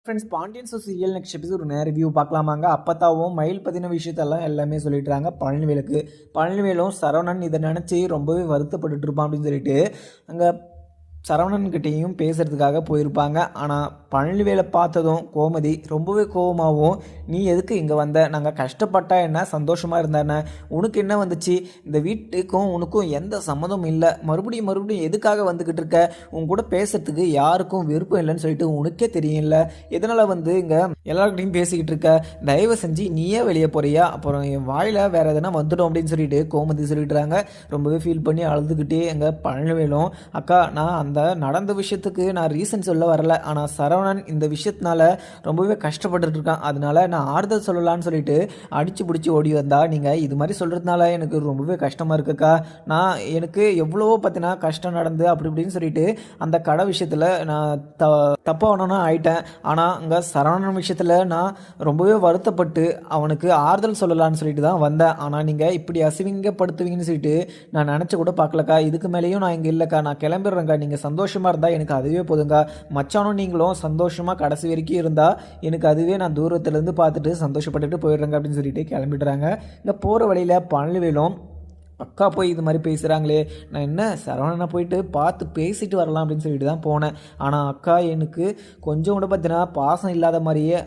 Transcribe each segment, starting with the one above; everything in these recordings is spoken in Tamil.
Friends Pandian so serial next episode ஒரு நேரம் ரிவ்யூ பார்க்கலாமாங்க. அப்பத்தாவும் மயில் பற்றின விஷயத்தெல்லாம் எல்லாமே சொல்லிட்டுறாங்க பழனிவேலுக்கு. பழனிவேலும் சரவணன் இதை நினச்சி ரொம்பவே வருத்தப்பட்டுட்டு இருப்பான் அப்படின்னு சொல்லிட்டு அங்கே சரவணன்கிட்டையும் பேசுகிறதுக்காக போயிருப்பாங்க. ஆனால் பழனிவேலை பார்த்ததும் கோமதி ரொம்பவே கோபமாகவும், நீ எதுக்கு இங்கே வந்த, நாங்கள் கஷ்டப்பட்டா என்ன சந்தோஷமாக இருந்தா என்ன, உனக்கு என்ன வந்துச்சு, இந்த வீட்டுக்கும் உனக்கும் எந்த சம்மதமும் இல்லை, மறுபடியும் எதுக்காக வந்துக்கிட்டு இருக்க, உன் கூட பேசுறதுக்கு யாருக்கும் விருப்பம் இல்லைன்னு சொல்லிட்டு உனக்கே தெரியல, எதனால் இங்கே எல்லாருக்கிட்டையும் பேசிக்கிட்டு இருக்க, தயவு செஞ்சு நீயே வெளியே போறியா, அப்புறம் என் வாயில் வேறு எதனா வந்துடும் அப்படின்னு சொல்லிட்டு கோமதி சொல்லிட்டுறாங்க. ரொம்பவே ஃபீல் பண்ணி அழுதுகிட்டே எங்கள் பழனிவேலும், அக்கா நான் அந்த நடந்த விஷயத்துக்கு நான் ரீசன் சொல்ல வரல, ஆனால் சரவணன் இந்த விஷயத்தினால ரொம்பவே கஷ்டப்பட்டுட்டு இருக்கான், அதனால நான் ஆறுதல் சொல்லலான்னு சொல்லிட்டு அடிச்சு பிடிச்சி ஓடி வந்தா, நீங்கள் இது மாதிரி சொல்கிறதுனால எனக்கு ரொம்பவே கஷ்டமாக இருக்குக்கா, நான் எனக்கு எவ்வளவோ பார்த்தினா கஷ்டம் நடந்து அப்படி இப்படின்னு சொல்லிட்டு அந்த கடை விஷயத்தில் நான் தப்பானவனா ஆயிட்டேன். ஆனால் அங்கே சரவணன் விஷயத்தில் நான் ரொம்பவே வருத்தப்பட்டு அவனுக்கு ஆறுதல் சொல்லலான்னு சொல்லிட்டு தான் வந்தேன். ஆனால் நீங்கள் இப்படி அசிங்கப்படுத்துவீங்கன்னு சொல்லிட்டு நான் நினச்சி கூட பார்க்கலக்கா, இதுக்கு மேலேயும் நான் இங்கே இல்லைக்கா, நான் கிளம்பிடுறேங்க்கா, நீங்கள் சந்தோஷமாக இருந்தால் எனக்கு அதுவே போதுங்க, மச்சானும் நீங்களும் சந்தோஷமாக கடைசி வரைக்கும் இருந்தால் எனக்கு அதுவே, நான் தூரத்துலேருந்து பார்த்துட்டு சந்தோஷப்பட்டுட்டு போயிடுறேங்க அப்படின்னு சொல்லிட்டு கிளம்பிடுறாங்க. இந்த போகிற வழியில் பழனிவேலும், அக்கா போய் இது மாதிரி பேசுகிறாங்களே, நான் என்ன சரவணனை போயிட்டு பார்த்து பேசிட்டு வரலாம் அப்படின்னு சொல்லிட்டு தான் போனேன், ஆனால் அக்கா எனக்கு கொஞ்சம் கூட பார்த்தீங்கன்னா பாசம் இல்லாத மாதிரியே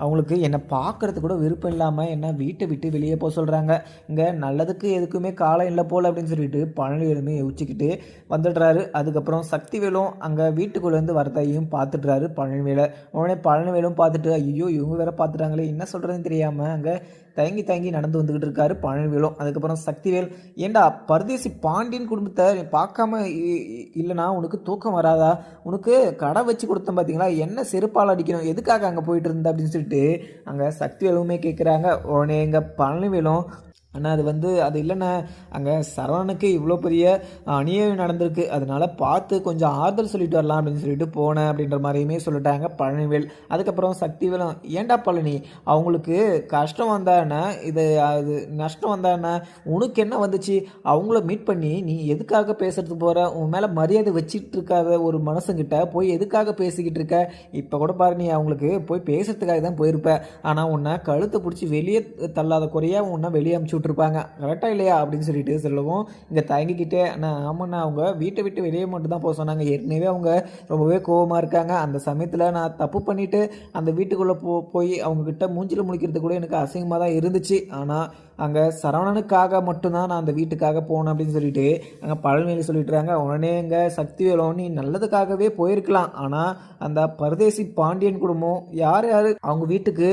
அவங்களுக்கு என்னை பார்க்குறதுக்கு கூட விருப்பம் இல்லாமல் என்னை வீட்டை விட்டு வெளியே போக சொல்கிறாங்க, இங்கே நல்லதுக்கு எதுக்குமே காலம் இல்லை போல் அப்படின்னு சொல்லிட்டு பழனிவேலுமே யோசிச்சுக்கிட்டு வந்துடுறாரு. அதுக்கப்புறம் சக்திவேலும் அங்கே வீட்டுக்குள்ளேருந்து வரதையும் பார்த்துட்றாரு பழனிவேலை. உடனே பழனிவேலும் பார்த்துட்டு, ஐயோ இவங்க வேற பார்த்துட்டாங்களே, என்ன சொல்கிறதுன்னு தெரியாமல் அங்கே தயங்கி நடந்து வந்துக்கிட்டு இருக்காரு பழனிவேலும். அதுக்கப்புறம் சக்திவேல், ஏண்டா பரதேசி பாண்டியன் குடும்பத்தை நீ பார்க்காம இல்லைனா உனக்கு தூக்கம் வராதா, உனக்கு கடை வச்சு கொடுத்தேன் பார்த்தீங்களா, என்ன செருப்பால் அடிக்கணும், எதுக்காக அங்கே போயிட்டு இருந்த அப்படின்னு சொல்லிட்டு அங்கே சக்திவேலுமே கேட்குறாங்க. உடனே எங்கள் பழனிவேலும், ஆனால் அது இல்லைண்ணா, அங்கே சரவணனுக்கு இவ்வளோ பெரிய அநியாயம் நடந்திருக்கு, அதனால் பார்த்து கொஞ்சம் ஆறுதல் சொல்லிட்டு வரலாம் அப்படின்னு சொல்லிட்டு போனேன் அப்படின்ற மாதிரியுமே சொல்லிட்டாங்க பழனிவேல். அதுக்கப்புறம் சக்திவேலும், ஏண்டா பழனி, அவங்களுக்கு கஷ்டம் வந்தானே அது நஷ்டம் வந்தானே, உனக்கு என்ன வந்துச்சு, அவங்கள மீட் பண்ணி நீ எதுக்காக பேசுறதுக்கு போகிற, உன் மேலே மரியாதை வச்சுட்டு இருக்காத ஒரு மனசுங்கிட்ட போய் எதுக்காக பேசிக்கிட்டு இருக்க, இப்போ கூட பாரு நீ அவங்களுக்கு போய் பேசுறதுக்காக தான் போயிருப்ப, ஆனால் உன்னை கழுத்தை பிடிச்சி வெளியே தள்ளாத குறையாக உன்னை வெளியே அமுச்சு விட்டுருப்பாங்க, கரெக்டாக இல்லையா அப்படின்னு சொல்லிட்டு சொல்லவும், இங்கே தயங்கிக்கிட்டே, ஆனால் ஆமாண்ணா அவங்க வீட்டை விட்டு வெளியே மட்டும் தான் போக சொன்னாங்க, ஏற்கனவே அவங்க ரொம்பவே கோபமாக இருக்காங்க, அந்த சமயத்தில் நான் தப்பு பண்ணிவிட்டு அந்த வீட்டுக்குள்ளே போய் அவங்கக்கிட்ட மூஞ்சில் முழிக்கிறது கூட எனக்கு அசிங்கமாக தான் இருந்துச்சு, ஆனால் அங்கே சரவணனுக்காக மட்டும்தான் நான் அந்த வீட்டுக்காக போனேன் அப்படின்னு சொல்லிட்டு அங்கே பழனிவேலு சொல்லிட்டுறாங்க. உடனே எங்கே சக்திவேலும், நீ நல்லதுக்காகவே போயிருக்கலாம், ஆனால் அந்த பரதேசி பாண்டியன் குடும்பம் யார் அவங்க வீட்டுக்கு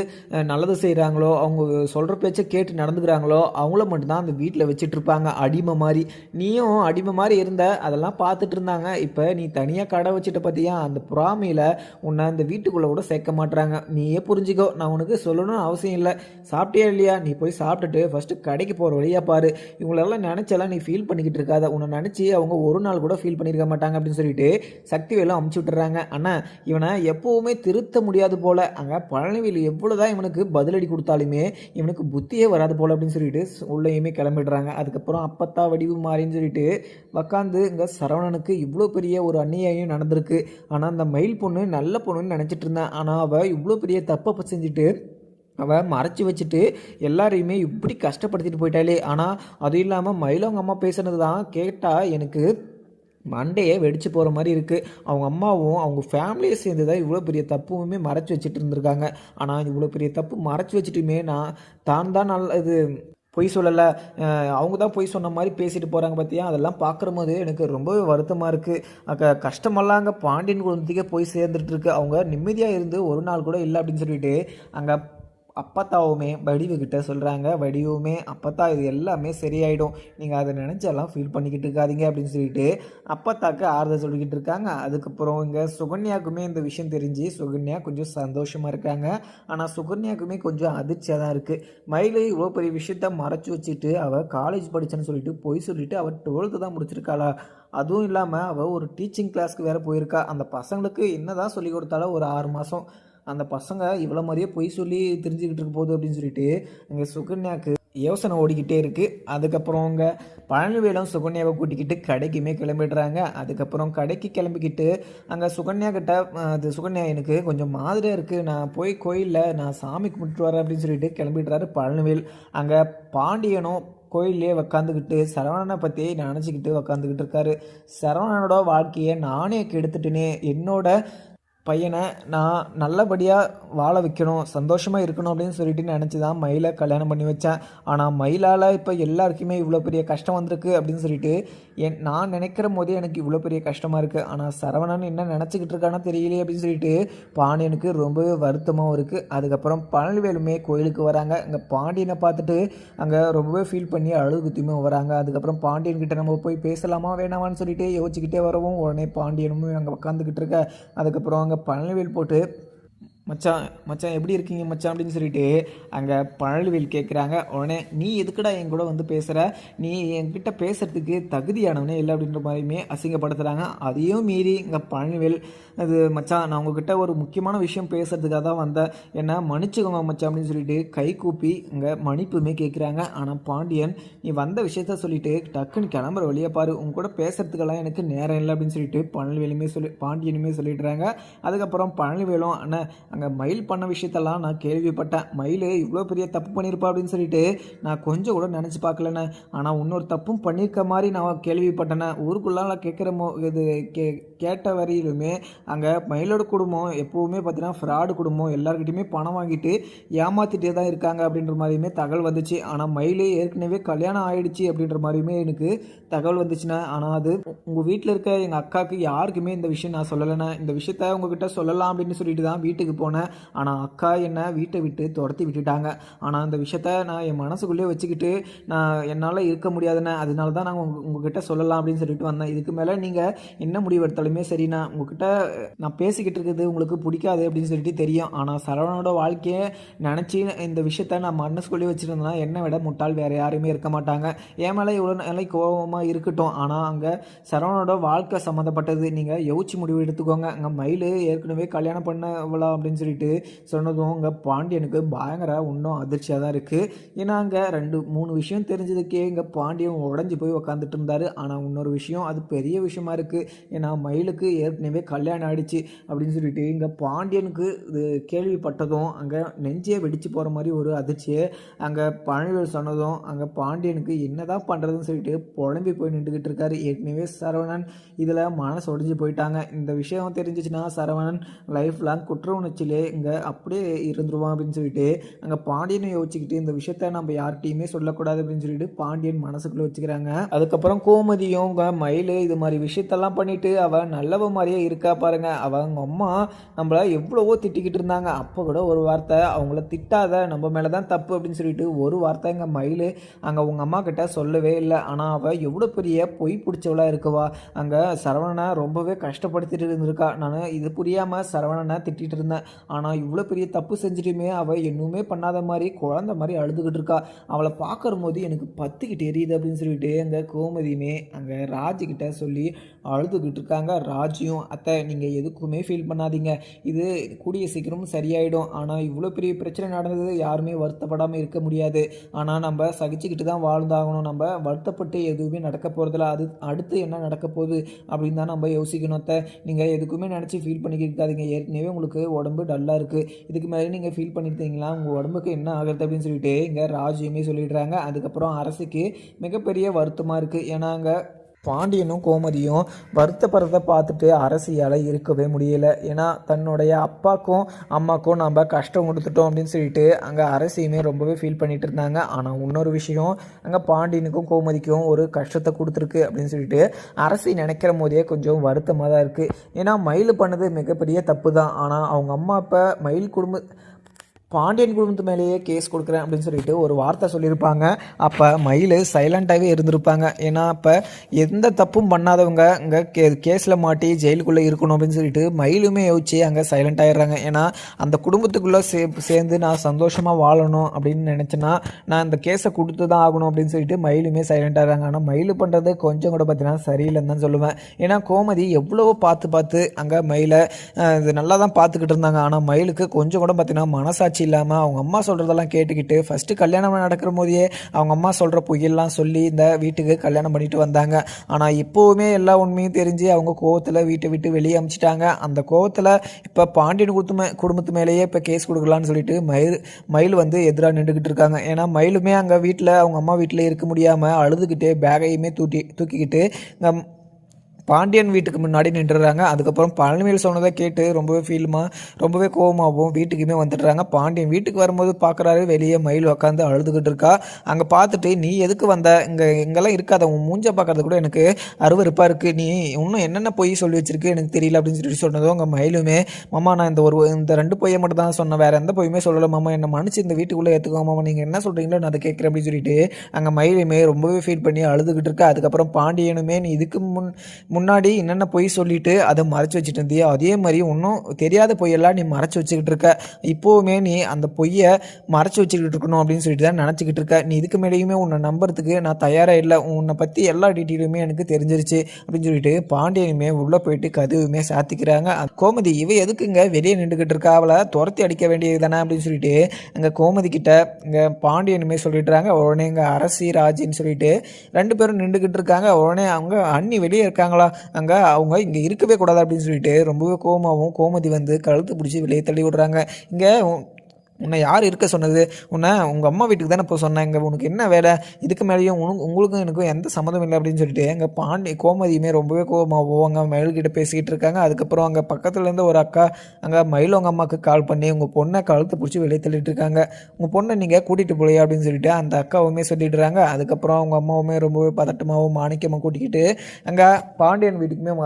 நல்லது செய்கிறாங்களோ, அவங்க சொல்கிற பேச்சை கேட்டு நடந்துக்கிறாங்களோ அவங்கள மட்டும்தான் அந்த வீட்டில் வச்சுட்டு இருப்பாங்க அடிமை மாதிரி, நீயும் அடிமை மாதிரி இருந்த, அதெல்லாம் பார்த்துட்டு இருந்தாங்க, இப்போ நீ தனியாக கடை வச்சுட்டு பார்த்தியா, அந்த புறாமையில் உன்னை அந்த வீட்டுக்குள்ளே கூட சேர்க்க மாட்டுறாங்க, நீயே புரிஞ்சுக்கோ, நான் உனக்கு சொல்லணும்னு அவசியம் இல்லை, சாப்பிட்டியா இல்லையா, நீ போய் சாப்பிட்டுட்டு ஃபஸ்ட்டு கடைக்கு போகிற வழியாக பாரு, இவங்களெல்லாம் நினச்செல்லாம் நீ ஃபீல் பண்ணிக்கிட்டு இருக்காத, உன்னை நினச்சி அவங்க ஒரு நாள் கூட ஃபீல் பண்ணியிருக்க மாட்டாங்க அப்படின்னு சொல்லிட்டு சக்திவேலும் அமுச்சு விட்டுறாங்க. ஆனால் இவனை எப்போவுமே திருத்த முடியாது போல், அங்கே பழனிவேலு எவ்வளோதான் இவனுக்கு பதிலடி கொடுத்தாலுமே இவனுக்கு புத்தியே வராது போல் அப்படின்னு சொல்லிட்டு உள்ளேயுமே கிளம்பிடுறாங்க. அதுக்கப்புறம் அப்பத்தா வடிவு மாறின்னு சொல்லிட்டு உக்காந்து இங்கே சரவணனுக்கு இவ்வளோ பெரிய ஒரு அநியாயம் நடந்திருக்கு, ஆனால் அந்த மயில் பொண்ணு நல்ல பொண்ணுன்னு நினச்சிட்டு இருந்தேன், ஆனால் அவள் இவ்வளோ பெரிய தப்பை செஞ்சுட்டு அவள் மறைச்சி வச்சுட்டு எல்லாரையுமே இப்படி கஷ்டப்படுத்திட்டு போயிட்டாலே, ஆனால் அதுவும் இல்லாமல் மயிலவங்க அம்மா பேசுனது தான் கேட்டால் எனக்கு மண்டையே வெடிச்சு போகிற மாதிரி இருக்குது, அவங்க அம்மாவும் அவங்க ஃபேமிலியை சேர்ந்து தான் இவ்வளோ பெரிய தப்புமே மறைச்சி வச்சுட்டு இருந்திருக்காங்க, ஆனால் இவ்வளோ பெரிய தப்பு மறைச்சி வச்சுட்டுமே தான் நல்ல இது பொய் சொல்லலை, அவங்க தான் பொய் சொன்ன மாதிரி பேசிட்டு போகிறாங்க பார்த்தியா, அதெல்லாம் பார்க்குற போது எனக்கு ரொம்பவே வருத்தமாக இருக்குது, கஷ்டமெல்லாம் அங்கே பாண்டியன் குடும்பத்துக்கே போய் சேர்ந்துட்டுருக்கு, அவங்க நிம்மதியாக இருந்து ஒரு நாள் கூட இல்லை அப்படின்னு சொல்லிட்டு அங்கே அப்பத்தாவுமே வடிவுக்கிட்ட சொல்கிறாங்க. வடிவுமே, அப்பத்தா இது எல்லாமே சரியாயிடும், நீங்கள் அதை நினச்செல்லாம் ஃபீல் பண்ணிக்கிட்டு இருக்காதீங்க அப்படின்னு சொல்லிட்டு அப்பத்தாக்கு ஆறுதல் சொல்லிக்கிட்டு இருக்காங்க. அதுக்கப்புறம் இங்கே சுகன்யாவுக்குமே இந்த விஷயம் தெரிஞ்சு சுகன்யா கொஞ்சம் சந்தோஷமாக இருக்காங்க, ஆனால் சுகன்யாவுக்குமே கொஞ்சம் அதிர்ச்சியாக தான் இருக்குது, மயிலை இவ்வளோ பெரிய விஷயத்த மறைச்சி வச்சுட்டு அவள் காலேஜ் படித்தேன்னு சொல்லிட்டு பொய் சொல்லிவிட்டு அவள் 12th தான் முடிச்சிருக்காளா, அதுவும் இல்லாமல் அவள் ஒரு டீச்சிங் கிளாஸ்க்கு வேறு போயிருக்கா, அந்த பசங்களுக்கு என்ன தான் சொல்லி கொடுத்தாலும் ஒரு 6 மாதம் அந்த பசங்க இவ்வளோ மாதிரியே பொய் சொல்லி தெரிஞ்சுக்கிட்டு இருக்க போகுது அப்படின்னு சொல்லிட்டு இங்கே சுகன்யாவுக்கு யோசனை ஓடிக்கிட்டே இருக்குது. அதுக்கப்புறம் அவங்க பழனிவேலும் சுகன்யாவை கூட்டிக்கிட்டு கடைக்குமே கிளம்பிடுறாங்க. அதுக்கப்புறம் கடைக்கு கிளம்பிக்கிட்டு அங்கே சுகன்யா கிட்ட அது சுகன்யா எனக்கு கொஞ்சம் மாதிரியாக இருக்குது, நான் போய் கோயிலில் நான் சாமி கும்பிட்டு வரேன் அப்படின்னு சொல்லிட்டு கிளம்பிடுறாரு பழனிவேல். அங்கே பாண்டியனும் கோயிலே உக்காந்துக்கிட்டு சரவணனை பற்றி நினச்சிக்கிட்டு உக்காந்துக்கிட்டு இருக்காரு. சரவணனோட வாழ்க்கையை நானே கெடுத்துட்டேனே, என்னோட பையனை நான் நல்லபடியாக வாழ வைக்கணும், சந்தோஷமாக இருக்கணும் அப்படின்னு சொல்லிட்டு நினச்சி தான் மயிலை கல்யாணம் பண்ணி வச்சேன். ஆனால் மயிலால் இப்போ எல்லாருக்குமே இவ்வளோ பெரிய கஷ்டம் வந்திருக்கு அப்படின்னு சொல்லிட்டு நான் நினைக்கிற போதே எனக்கு இவ்வளோ பெரிய கஷ்டமாக இருக்குது. ஆனால் சரவணன் என்ன நினச்சிக்கிட்டு இருக்கானோ தெரியலையே அப்படின்னு சொல்லிட்டு பாண்டியனுக்கு ரொம்பவே வருத்தமாகவும் இருக்குது. அதுக்கப்புறம் பழனிவேலுமே கோயிலுக்கு வராங்க. அங்கே பாண்டியனை பார்த்துட்டு அங்கே ரொம்பவே ஃபீல் பண்ணி அழுகுத்தியுமே வராங்க. அதுக்கப்புறம் பாண்டியன்கிட்ட நம்ம போய் பேசலாமா வேணாமான்னு சொல்லிட்டு யோசிச்சுக்கிட்டே வரவும் உடனே பாண்டியனுமே அங்கே உட்காந்துக்கிட்டு இருக்க. அதுக்கப்புறம் அங்கே பழனிவேல் போட்டு மச்சான் மச்சான் எப்படி இருக்கீங்க மச்சான் அப்படின்னு சொல்லிட்டு அங்கே பழனிவேல் கேட்குறாங்க. உடனே நீ எதுக்குடா என் கூட வந்து பேசுகிற, நீ என்கிட்ட பேசுகிறதுக்கு தகுதியானவனே இல்லை அப்படின்ற மாதிரியுமே அசிங்கப்படுத்துகிறாங்க. அதையும் மீறி இங்கே பழனிவேல் அது மச்சான் நான் உங்ககிட்ட ஒரு முக்கியமான விஷயம் பேசுகிறதுக்காக தான் வந்தேன், என்ன மன்னிச்சுக்கோங்க மச்சான் அப்படின்னு சொல்லிட்டு கை கூப்பி இங்கே மன்னிப்புமே கேட்குறாங்க. ஆனால் பாண்டியன் நீ வந்த விஷயத்த சொல்லிட்டு டக்குன்னு கிளம்புற வழியை பாரு, உங்க கூட பேசுகிறதுக்கெல்லாம் எனக்கு நேரம் இல்லை அப்படின்னு சொல்லிட்டு பாண்டியனுமே சொல்லிடுறாங்க. அதுக்கப்புறம் பழனிவேலும் அண்ணன் அங்கே மயில் பண்ண விஷயத்தெல்லாம் நான் கேள்விப்பட்டேன், மயில் இவ்வளோ பெரிய தப்பு பண்ணியிருப்பா அப்படின்னு சொல்லிட்டு நான் கொஞ்சம் கூட நினச்சி பார்க்கலண்ணே. ஆனால் இன்னொரு தப்பும் பண்ணியிருக்க மாதிரி நான் கேள்விப்பட்டேனே. ஊருக்குள்ளால் கேட்குற இது கேட்ட வரையிலுமே அங்கே மயிலோட குடும்பம் எப்போவுமே பார்த்தீங்கன்னா ஃப்ராடு குடும்பம், எல்லாருக்கிட்டையுமே பணம் வாங்கிட்டு ஏமாற்றிட்டே தான் இருக்காங்க அப்படின்ற மாதிரியுமே தகவல் வந்துச்சு. ஆனால் மயில் ஏற்கனவே கல்யாணம் ஆகிடுச்சு அப்படின்ற மாதிரியுமே எனக்கு தகவல் வந்துச்சுண்ணே. ஆனால் அது உங்கள் வீட்டில் இருக்க எங்கள் அக்காவுக்கு யாருக்குமே இந்த விஷயம் நான் சொல்லலைண்ணே, இந்த விஷயத்த உங்ககிட்ட சொல்லலாம் அப்படின்னு சொல்லிட்டு தான் வீட்டுக்கு போனேன். ஆனால் அக்கா என்னை வீட்டை விட்டு துரத்தி விட்டுட்டாங்க. ஆனால் அந்த விஷயத்த நான் என் மனசுக்குள்ளேயே வச்சுக்கிட்டு நான் என்னால் இருக்க முடியாதுண்ணே, அதனால தான் நான் உங்ககிட்ட சொல்லலாம் அப்படின்னு சொல்லிட்டு வந்தேன். இதுக்கு மேலே நீங்கள் என்ன முடிவு எடுத்தாலுமே சரிண்ணா, உங்ககிட்ட நான் பேசிக்கிட்டு இருக்குது உங்களுக்கு பிடிக்காது அப்படின்னு சொல்லிட்டு தெரியும். ஆனால் சரவணனோட வாழ்க்கையை நினச்சி இந்த விஷயத்த நான் மனசுக்குள்ளேயே வச்சுருந்தேன்னா என்னை விட முட்டாள் வேறு யாருமே இருக்க மாட்டாங்க. என் மேலே இவ்வளோ நிலை கோபமாக இருக்கட்டும், ஆனால் அங்கே சரவணனோட வாழ்க்கை சம்மந்தப்பட்டது, நீங்கள் யோசிச்சு முடிவு எடுத்துக்கோங்க. அங்கே மயில் ஏற்கனவே கல்யாணம் பண்ணலாம் அப்படின்னு சொல்லிட்டு சொன்னதும் அங்கே பாண்டியனுக்கு பயங்கர இன்னும் அதிர்ச்சியாக தான் இருக்குது. ஏன்னா அங்கே 2-3 விஷயம் தெரிஞ்சதுக்கே இங்கே பாண்டியன் உடஞ்சி போய் உக்காந்துட்டு இருந்தார். ஆனால் இன்னொரு விஷயம் அது பெரிய விஷயமா இருக்குது. ஏன்னா மயிலுக்கு ஏற்கனவே கல்யாணம் ஆகிடுச்சு அப்படின்னு சொல்லிட்டு இங்கே பாண்டியனுக்கு இது கேள்விப்பட்டதும் அங்கே நெஞ்சே வெடிச்சு போகிற மாதிரி ஒரு அதிர்ச்சியை அங்கே பழனிவேல் சொன்னதும் அங்கே பாண்டியனுக்கு என்னதான் பண்ணுறதுன்னு சொல்லிட்டு புலம்பி போய் நின்றுக்கிட்டு இருக்காரு. ஏற்கனவே சரவணன் இதில் மனசு உடஞ்சி போயிட்டாங்க. இந்த விஷயம் தெரிஞ்சிச்சுன்னா சரவணன் லைஃப் லாங் குற்ற உணர்ச்சியிலே இங்கே அப்படியே இருந்துருவான் அப்படின்னு சொல்லிட்டு அங்கே பாண்டியனை யோசிச்சுக்கிட்டு இந்த விஷயத்த நம்ம யார்கிட்டையுமே சொல்லக்கூடாது அப்படின்னு சொல்லிட்டு பாண்டியன் மனசுக்குள்ளே வச்சுக்கிறாங்க. அதுக்கப்புறம் கோமதியும் மயில் இது மாதிரி விஷயத்தெல்லாம் பண்ணிட்டு அவள் நல்லவ மாதிரியே இருக்கா பாருங்க. அவங்க அம்மா நம்மள எவ்வளவோ திட்டிக்கிட்டு இருந்தாங்க, அப்போ கூட ஒரு வார்த்தை அவங்கள திட்டாத, நம்ம மேலே தான் தப்பு அப்படின்னு சொல்லிட்டு ஒரு வார்த்தை எங்கள் மயில் அங்கே உங்கள் அம்மா கிட்ட சொல்லவே இல்லை. ஆனால் அவள் எவ்வளோ பெரிய பொய் பிடிச்சவளாக இருக்குவா, அங்கே சரவணனை ரொம்பவே கஷ்டப்படுத்திட்டு இருந்திருக்கா. நான் இது புரியாமல் சரவணனை திட்டிகிட்டு இருந்தேன். ஆனால் இவ்வளோ பெரிய தப்பு செஞ்சுட்டுமே அவள் இன்னுமே பண்ணாத மாதிரி குழந்த மாதிரி அழுதுகிட்டு இருக்கா. அவளை பார்க்குற போது எனக்கு பத்துக்கிட்டு எரியுது அப்படின்னு சொல்லிட்டு அங்கே கோமதியுமே அங்கே ராஜுக்கிட்ட சொல்லி அழுதுகிட்டு இருக்காங்க. ராஜியும் அத்தை நீங்கள் எதுக்குமே ஃபீல் பண்ணாதீங்க, இது கூடிய சீக்கிரமும் சரியாயிடும். ஆனால் இவ்வளோ பெரிய பிரச்சனை நடந்தது யாருமே வருத்தப்படாமல் இருக்க முடியாது. ஆனால் நம்ம சகிச்சுக்கிட்டு தான் வாழ்ந்தாகணும், நம்ம வருத்தப்பட்டு எதுவுமே நடக்க போகிறதில்ல, அது அடுத்து என்ன நடக்க போகுது அப்படின்னு தான் நம்ம யோசிக்கணும். அத்தை நீங்கள் எதுக்குமே நினச்சி ஃபீல் பண்ணிக்கிட்டாதீங்க, ஏற்கனவே உங்களுக்கு உடம்பு டல்லாக இருக்குது, இதுக்கு மேலே நீங்கள் ஃபீல் பண்ணியிருந்தீங்களா உங்கள் உடம்புக்கு என்ன ஆகுறது அப்படின்னு சொல்லிட்டு இங்கே ராஜுமே சொல்லிடுறாங்க. அதுக்கப்புறம் அரசுக்கு மிகப்பெரிய வருத்தமாக இருக்குது. ஏன்னா அங்கே பாண்டியனும் கோமதியும் வருத்தப்படுறதை பார்த்துட்டு அரசியால் இருக்கவே முடியலை. ஏன்னா தன்னுடைய அப்பாக்கும் அம்மாக்கும் நம்ம கஷ்டம் கொடுத்துட்டோம் அப்படின்னு சொல்லிட்டு அங்கே அரசியுமே ரொம்பவே ஃபீல் பண்ணிட்டு இருந்தாங்க. ஆனால் இன்னொரு விஷயம் அங்கே பாண்டியனுக்கும் கோமதிக்கும் ஒரு கஷ்டத்தை கொடுத்துருக்கு அப்படின்னு சொல்லிட்டு அரசி நினைக்கிற போதே கொஞ்சம் வருத்தமாக தான் இருக்குது. ஏன்னா மயில் பண்ணது மிகப்பெரிய தப்பு தான். ஆனால் அவங்க அம்மா அப்பா மயில் பாண்டியன் குடும்பத்து மேலேயே கேஸ் கொடுக்குறேன் அப்படின்னு சொல்லிட்டு ஒரு வார்த்தை சொல்லியிருப்பாங்க. அப்போ மயில் சைலண்ட்டாகவே இருந்திருப்பாங்க. ஏன்னா அப்போ எந்த தப்பும் பண்ணாதவங்க இங்கே கேஸில் மாட்டி ஜெயிலுக்குள்ளே இருக்கணும் அப்படின்னு சொல்லிட்டு மயிலுமே யோசிச்சு அங்கே சைலண்ட் ஆகிடுறாங்க. ஏன்னா அந்த குடும்பத்துக்குள்ளே சேர்ந்து நான் சந்தோஷமாக வாழணும் அப்படின்னு நினச்சேன்னா நான் இந்த கேஸை கொடுத்து தான் ஆகணும் அப்படின்னு சொல்லிட்டு மயிலுமே சைலண்ட் ஆகிறாங்க. ஆனால் மயில் பண்ணுறது கொஞ்சம் கூட பார்த்தீங்கன்னா சரியில்லைன்னு தான் சொல்லுவேன். ஏன்னா கோமதி எவ்வளவோ பார்த்து அங்கே மயிலை இது நல்லா தான் பார்த்துக்கிட்டு இருந்தாங்க. ஆனால் மயிலுக்கு கொஞ்சம் கூட பார்த்தீங்கன்னா மனசாட்சி மனசாட்சி இல்லாமல் அவங்க அம்மா சொல்கிறதெல்லாம் கேட்டுக்கிட்டு ஃபஸ்ட்டு கல்யாணம் நடக்கிற போதே அவங்க அம்மா சொல்கிற பொய்யெல்லாம் சொல்லி இந்த வீட்டுக்கு கல்யாணம் பண்ணிட்டு வந்தாங்க. ஆனால் இப்போவுமே எல்லா உண்மையும் தெரிஞ்சு அவங்க கோவத்தில் வீட்டை விட்டு வெளியே அனுப்பிச்சிட்டாங்க. அந்த கோவத்தில் இப்போ பாண்டியன் குடும்பத்து மேலேயே இப்போ கேஸ் கொடுக்கலான்னு சொல்லிட்டு மயில் வந்து எதிராக நின்றுக்கிட்டு இருக்காங்க. ஏன்னா மயிலுமே அங்கே வீட்டில் அவங்க அம்மா வீட்டில் இருக்க முடியாமல் அழுதுகிட்டே பேகையுமே தூக்கிக்கிட்டு இங்கே பாண்டியன் வீட்டுக்கு முன்னாடி நின்றுறாங்க. அதுக்கப்புறம் பழனிவேல் சொன்னதை கேட்டு ரொம்பவே கோபமாகவும் வீட்டுக்குமே வந்துடுறாங்க. பாண்டியன் வீட்டுக்கு வரும்போது பார்க்குறாரு, வெளியே மயில் உட்காந்து அழுதுகிட்டு இருக்கா. அங்கே பார்த்துட்டு, நீ எதுக்கு வந்த, இங்கெல்லாம் இருக்காத, உன் மூஞ்சை பார்க்கறது கூட எனக்கு அருவருப்பாக இருக்குது, நீ இன்னும் என்னென்ன பொய் சொல்லி வச்சிருக்கு எனக்கு தெரியல அப்படின்னு சொல்லிட்டு சொன்னதும் அங்கே மயிலுமே, மாமா நான் இந்த 2 பொய்யை மட்டும் தான் சொன்னேன், வேறு எந்த பொய்யுமே சொல்லலை மாமா, என்னை மன்னிச்சு இந்த வீட்டுக்குள்ளே ஏற்றுக்கோ மாமா, நீங்கள் என்ன சொல்கிறீங்களோ நான் அதை கேட்குறேன் அப்படின்னு சொல்லிட்டு அங்கே மயிலுமே ரொம்பவே ஃபீல் பண்ணி அழுதுகிட்டு இருக்கா. அதுக்கப்புறம் பாண்டியனுமே, நீ இதுக்கு முன்னாடி என்னென்ன பொய் சொல்லிட்டு அதை மறைச்சி வச்சுட்டு இருந்தியோ அதே மாதிரி இன்னும் தெரியாத பொய்யெல்லாம் நீ மறைச்சி வச்சுக்கிட்டு இருக்க, இப்போவுமே நீ அந்த பொய்யை மறைச்சி வச்சுக்கிட்டு இருக்கணும் அப்படின்னு சொல்லிட்டு தான் நினச்சிக்கிட்டு இருக்க, நீ இதுக்கு மேலேயுமே உன்னை நம்புறதுக்கு நான் தயாராக இல்லை, உன்னை பற்றி எல்லா டீட்டெயிலுமே எனக்கு தெரிஞ்சிருச்சு அப்படின்னு சொல்லிட்டு பாண்டியனுமே உள்ளே போயிட்டு கதவுமே சாத்திக்கிறாங்க. கோமதி இவ எதுக்குங்க வெளியே நின்றுக்கிட்டு இருக்கா, அவளை துரத்தி அடிக்க வேண்டியது தானே அப்படின்னு சொல்லிட்டு அங்கே கோமதி கிட்ட இங்கே பாண்டியனுமே சொல்லிட்டுறாங்க. உடனே இங்கே அரசி ராஜின்னு சொல்லிட்டு 2 பேரும் நின்றுக்கிட்டு இருக்காங்க. உடனே அவங்க அண்ணி வெளியே இருக்காங்களா, அங்கே அவங்க இங்கே இருக்கவே கூடாது அப்படின்னு சொல்லிட்டு ரொம்பவே கோபமாகவும் கோமதி வந்து கழுத்து பிடிச்சி வெளியே தள்ளி விடுறாங்க. இங்கே உன்னை யார் இருக்க சொன்னது, உன்னை உங்கள் அம்மா வீட்டுக்கு தானே இப்போ சொன்னேன், இங்கே உனக்கு என்ன வேலை, இதுக்கு மேலேயும் உங்களுக்கும் எனக்கும் எந்த சம்மந்தம் இல்லை அப்படின்னு சொல்லிட்டு எங்கள் கோமதியுமே ரொம்பவே கோபமாகவும் அங்கே மயில்கிட்ட பேசிக்கிட்டு இருக்காங்க. அதுக்கப்புறம் அங்கே பக்கத்துலேருந்து ஒரு அக்கா அங்கே மயில் உங்கள் அம்மாவுக்கு கால் பண்ணி உங்கள் பொண்ணை கழுத்து பிடிச்சி வெளியே தள்ளிட்டு இருக்காங்க, உங்கள் பொண்ணை நீங்கள் கூட்டிகிட்டு போலையா அப்படின்னு சொல்லிட்டு அந்த அக்காவுமே சொல்லிடுறாங்க. அதுக்கப்புறம் அவங்க அம்மாவுமே ரொம்பவே பதட்டமாகவும் மாணிக்கமாக கூட்டிக்கிட்டு அங்கே பாண்டியன் வீட்டுக்குமே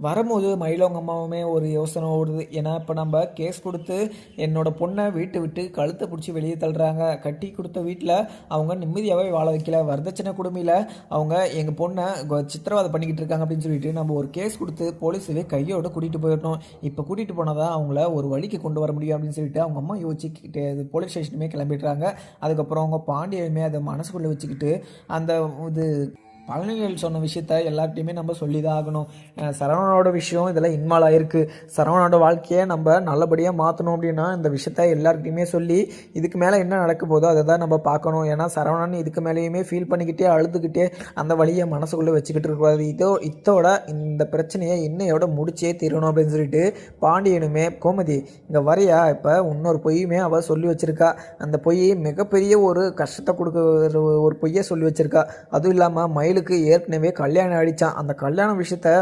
வரும்போது மயிலவங்க அம்மாவுமே ஒரு யோசனை ஓடுது. ஏன்னா இப்போ நம்ம கேஸ் கொடுத்து என்னோட பொண்ணை வீட்டை விட்டு கழுத்தை பிடிச்சி வெளியே தள்ளுறாங்க, கட்டி கொடுத்த வீட்டில் அவங்க நிம்மதியாகவே வாழ வைக்கல, வரதட்சணை குடுமையில் அவங்க எங்கள் பொண்ணை சித்திரவதை பண்ணிக்கிட்டு இருக்காங்க அப்படின்னு சொல்லிட்டு நம்ம ஒரு கேஸ் கொடுத்து போலீஸவே கையோடு கூட்டிகிட்டு போயிடணும், இப்போ கூட்டிகிட்டு போனால் தான் அவங்கள ஒரு வழிக்கு கொண்டு வர முடியும் அப்படின்னு சொல்லிட்டு அவங்க அம்மா யோசிச்சுக்கிட்டு போலீஸ் ஸ்டேஷனுமே கிளம்பிடுறாங்க. அதுக்கப்புறம் அவங்க பாண்டியனுமே அதை மனசுக்குள்ளே வச்சுக்கிட்டு அந்த இது பழனிவேல் சொன்ன விஷயத்த எல்லார்ட்டையுமே நம்ம சொல்லி தான் ஆகணும். சரவணனோட விஷயம் இதெல்லாம் இன்வால்வ் ஆகிருக்கு, சரவணனோட வாழ்க்கையை நம்ம நல்லபடியாக மாற்றணும் அப்படின்னா இந்த விஷயத்த எல்லார்கிட்டையுமே சொல்லி இதுக்கு மேலே என்ன நடக்க போதோ அதை தான் நம்ம பார்க்கணும். ஏன்னா சரவணன் இதுக்கு மேலேயுமே ஃபீல் பண்ணிக்கிட்டே அழுதுகிட்டே அந்த வழியை மனசுக்குள்ளே வச்சுக்கிட்டு இருக்கக்கூடாது. இத்தோட இந்த பிரச்சனையை இன்னையோட முடிச்சே தீரணும் அப்படின்னு சொல்லிட்டு பாண்டியனுமே, கோமதி இங்கே வரையா, இப்போ இன்னொரு பொய்யுமே அவள் சொல்லி வச்சுருக்கா, அந்த பொய் மிகப்பெரிய ஒரு கஷ்டத்தை கொடுக்குற ஒரு பொய்யை சொல்லி வச்சுருக்கா. அதுவும் இல்லாமல் மயில் ஏற்கனவே கல்யாணம் ஆயிடுச்சான், அந்த கல்யாண விஷயத்த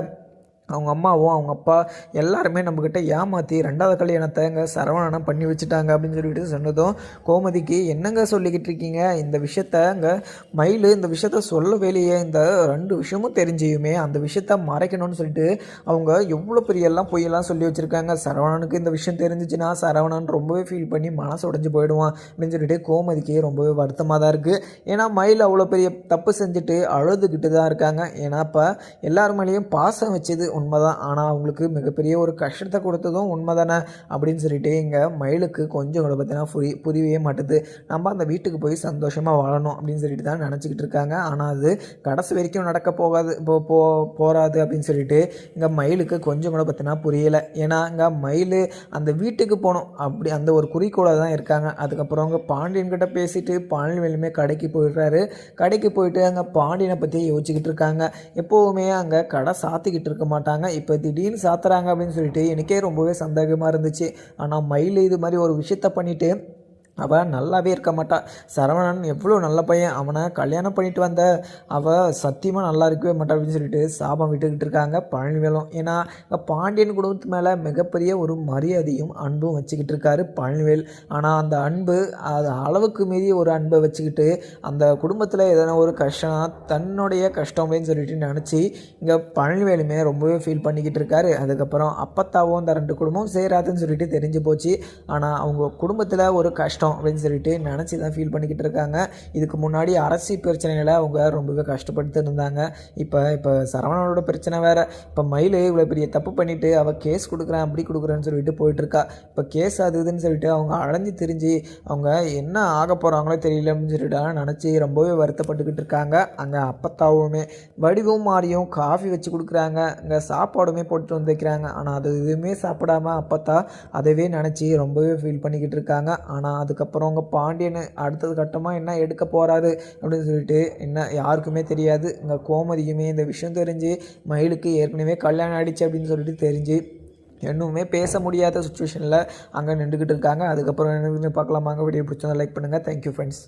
அவங்க அம்மாவும் அவங்க அப்பா எல்லாருமே நம்மக்கிட்ட ஏமாற்றி 2வது கல்யாணத்தை இங்கே சரவணனம் பண்ணி வச்சுட்டாங்க அப்படின்னு சொல்லிட்டு சொன்னதும் கோமதிக்கு, என்னங்க சொல்லிக்கிட்டு இருக்கீங்க, இந்த விஷயத்த இங்கே மயில் இந்த விஷயத்த சொல்லவேலையே, இந்த 2 விஷயமும் தெரிஞ்சியுமே அந்த விஷயத்த மறைக்கணும்னு சொல்லிட்டு அவங்க எவ்வளோ பெரியெல்லாம் பொய்யெல்லாம் சொல்லி வச்சுருக்காங்க. சரவணனுக்கு இந்த விஷயம் தெரிஞ்சிச்சுன்னா சரவணன் ரொம்பவே ஃபீல் பண்ணி மனசு உடஞ்சி போயிடுவான் அப்படின்னு சொல்லிட்டு கோமதிக்கு ரொம்பவே வருத்தமாக தான் இருக்குது. ஏன்னா மயில் அவ்வளோ பெரிய தப்பு செஞ்சுட்டு அழுதுகிட்டு தான் இருக்காங்க. ஏன்னா இப்போ எல்லார் மேலேயும் பாசம் வச்சது உண்மைதான், ஆனால் அவங்களுக்கு மிகப்பெரிய ஒரு கஷ்டத்தை கொடுத்ததும் உண்மை தானே அப்படின்னு சொல்லிட்டு இங்கே மயிலுக்கு கொஞ்சம் கூட பார்த்தீங்கன்னா புரியவே மாட்டுது. நம்ம அந்த வீட்டுக்கு போய் சந்தோஷமாக வாழணும் அப்படின்னு சொல்லிட்டு தான் நினச்சிக்கிட்டு இருக்காங்க. ஆனால் அது கடைசி வரைக்கும் நடக்க போகாது அப்படின்னு சொல்லிட்டு இங்கே மயிலுக்கு கொஞ்சம் கூட பார்த்தீங்கன்னா புரியலை. ஏன்னா இங்கே மயில் அந்த வீட்டுக்கு போகணும் அப்படி அந்த ஒரு குறிக்கோளாக தான் இருக்காங்க. அதுக்கப்புறம் அங்கே பாண்டியன்கிட்ட பேசிட்டு பாண்டியனுமே கடைக்கு போயிடுறாரு. கடைக்கு போயிட்டு அங்கே பாண்டியனை பற்றி யோசிச்சுக்கிட்டு இருக்காங்க. எப்போவுமே அங்கே கடை சாத்திக்கிட்டு இருக்க மாட்டாங்க, இப்போ திடீர்னு சாத்துறாங்க அப்படின்னு சொல்லிட்டு எனக்கே ரொம்பவே சந்தேகமாக இருந்துச்சு. ஆனால் மயில் இது மாதிரி ஒரு விஷயத்த பண்ணிவிட்டு அவள் நல்லாவே இருக்க மாட்டாள். சரவணன் எவ்வளோ நல்ல பையன், அவனை கல்யாணம் பண்ணிட்டு வந்த அவள் சத்தியமாக நல்லா இருக்கவே மாட்டாள் அப்படின்னு சொல்லிட்டு சாபம் விட்டுக்கிட்டு இருக்காங்க பழனிவேலும். ஏன்னா பாண்டியன் குடும்பத்து மேலே மிகப்பெரிய ஒரு மரியாதையும் அன்பும் வச்சுக்கிட்டு இருக்காரு பழனிவேல். ஆனால் அந்த அன்பு அது அளவுக்கு மீறி ஒரு அன்பை வச்சுக்கிட்டு அந்த குடும்பத்தில் எதனா ஒரு கஷ்டம் தன்னுடைய கஷ்டம் அப்படின்னு சொல்லிட்டு நினச்சி இங்கே பழனிவேலுமே ரொம்பவே ஃபீல் பண்ணிக்கிட்டு இருக்காரு. அதுக்கப்புறம் அப்பத்தாவும் அந்த 2 குடும்பம் சேராதுன்னு சொல்லிட்டு தெரிஞ்சு போச்சு. ஆனால் அவங்க குடும்பத்தில் ஒரு கஷ்டம் கஷ்டம் அப்படின்னு சொல்லிட்டு நினச்சி தான் ஃபீல் பண்ணிக்கிட்டு இருக்காங்க. இதுக்கு முன்னாடி அரசியல் பிரச்சனைகளை அவங்க ரொம்பவே கஷ்டப்பட்டு இருந்தாங்க. இப்போ சரவணனோட பிரச்சனை வேறு. இப்போ மயில் இவ்வளோ பெரிய தப்பு பண்ணிவிட்டு அவள் கேஸ் கொடுக்குறேன் அப்படி கொடுக்குறேன்னு சொல்லிட்டு போயிட்டுருக்கா. இப்போ கேஸ் அது இதுன்னு சொல்லிட்டு அவங்க அலைஞ்சு திரிஞ்சு அவங்க என்ன ஆக போகிறாங்களோ தெரியல அப்படின்னு சொல்லிட்டு நினச்சி ரொம்பவே வருத்தப்பட்டுக்கிட்டு இருக்காங்க. அங்கே அப்பத்தாவுமே வடிவும் மாறியும் காஃபி வச்சு கொடுக்குறாங்க, அங்கே சாப்பாடுமே போட்டு வந்து வைக்கிறாங்க. ஆனால் அது எதுவுமே சாப்பிடாம அப்பத்தா அதவே நினச்சி ரொம்பவே ஃபீல் பண்ணிக்கிட்டு இருக்காங்க. ஆனால் அதுக்கப்புறம் அவங்க பாண்டியன் அடுத்தது கட்டமாக என்ன எடுக்க போகிறாரு அப்படின்னு சொல்லிட்டு என்ன யாருக்குமே தெரியாது. இங்கே கோமதிக்குமே இந்த விஷயம் தெரிஞ்சு மயிலுக்கு ஏற்கனவே கல்யாணம் ஆகிடுச்சு அப்படின்னு சொல்லிட்டு தெரிஞ்சு இன்னுமே பேச முடியாத சுச்சுவேஷனில் அங்கே நின்றுக்கிட்டு இருக்காங்க. அதுக்கப்புறம் என்ன பார்க்கலாமாங்க. வீடியோ பிடிச்சதை லைக் பண்ணுங்கள். Thank you friends.